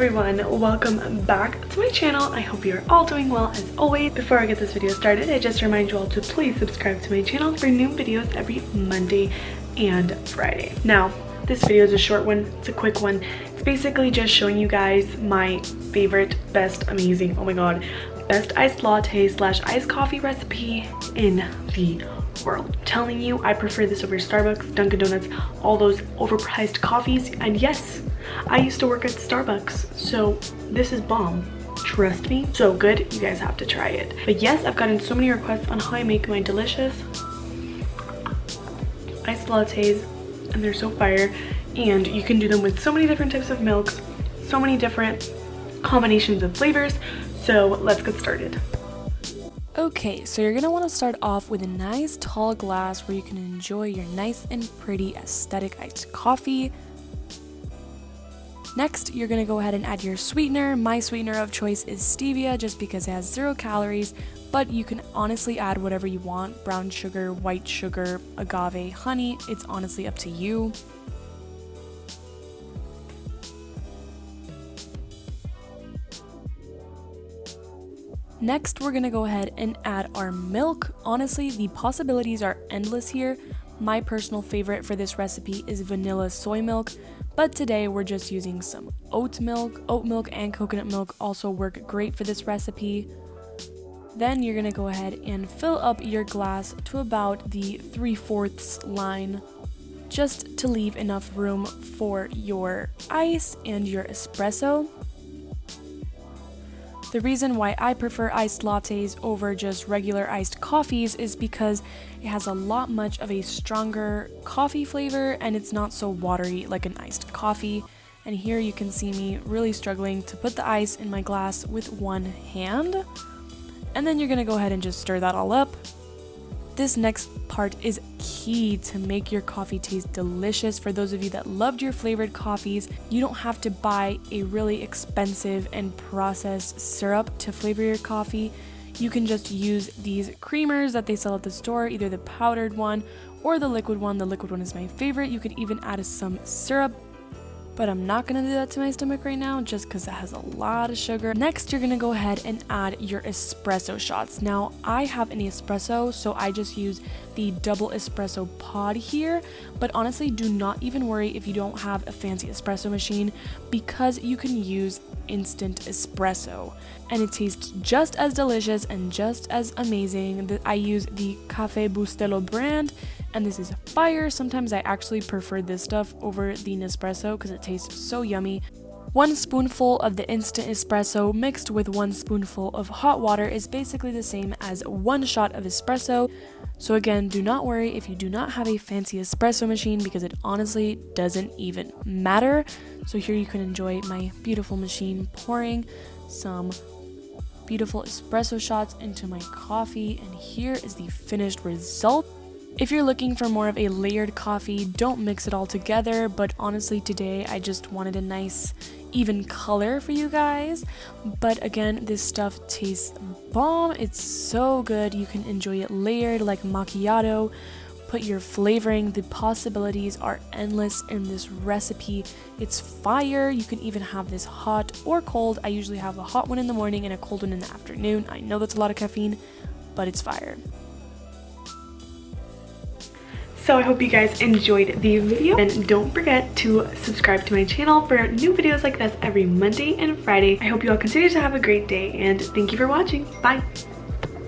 everyone, welcome back to my channel. I hope you're all doing well as always. Before I get this video started, I just remind you all to please subscribe to my channel for new videos every Monday and Friday. Now, this video is a short one, it's a quick one. It's basically just showing you guys my favorite, best, amazing, oh my god, best iced latte slash iced coffee recipe in the world. I'm telling you, I prefer this over Starbucks, Dunkin' Donuts, all those overpriced coffees. And yes, I used to work at Starbucks, so this is bomb. Trust me, so good, you guys have to try it. But yes, I've gotten so many requests on how I make my delicious iced lattes, and they're so fire. And you can do them with so many different types of milks, so many different combinations of flavors. So let's get started. Okay, so you're gonna want to start off with a nice tall glass where you can enjoy your nice and pretty aesthetic iced coffee. Next, you're gonna go ahead and add your sweetener. My sweetener of choice is stevia just because it has 0 calories, but you can honestly add whatever you want: brown sugar, white sugar, agave, honey. It's honestly up to you. Next, we're gonna go ahead and add our milk. Honestly, the possibilities are endless here. My personal favorite for this recipe is vanilla soy milk, but today we're just using some oat milk. Oat milk and coconut milk also work great for this recipe. Then you're gonna go ahead and fill up your glass to about the 3/4 line, just to leave enough room for your ice and your espresso. The reason why I prefer iced lattes over just regular iced coffees is because it has a lot much of a stronger coffee flavor and it's not so watery like an iced coffee. And here you can see me really struggling to put the ice in my glass with one hand. And then you're gonna go ahead and just stir that all up. This next part is key to make your coffee taste delicious. For those of you that loved your flavored coffees, you don't have to buy a really expensive and processed syrup to flavor your coffee. You can just use these creamers that they sell at the store, either the powdered one or the liquid one. The liquid one is my favorite. You could even add some syrup, but I'm not gonna do that to my stomach right now just because it has a lot of sugar. Next, you're gonna go ahead and add your espresso shots. Now, I have an espresso, so I just use the double espresso pod here, but honestly, do not even worry if you don't have a fancy espresso machine because you can use instant espresso and it tastes just as delicious and just as amazing. I use the Caffè Bustelo brand and this is fire. Sometimes I actually prefer this stuff over the Nespresso because it tastes so yummy. 1 spoonful of the instant espresso mixed with 1 spoonful of hot water is basically the same as 1 shot of espresso. So again, do not worry if you do not have a fancy espresso machine because it honestly doesn't even matter. So here you can enjoy my beautiful machine pouring some beautiful espresso shots into my coffee, and here is the finished result. If you're looking for more of a layered coffee, don't mix it all together, but honestly today I just wanted a nice even color for you guys. But again, this stuff tastes bomb. It's so good. You can enjoy it layered like macchiato. Put your flavoring. The possibilities are endless in this recipe. It's fire. You can even have this hot or cold. I usually have a hot one in the morning and a cold one in the afternoon. I know that's a lot of caffeine, but it's fire. So I hope you guys enjoyed the video, and don't forget to subscribe to my channel for new videos like this every Monday and Friday. I hope you all continue to have a great day, and thank you for watching. Bye.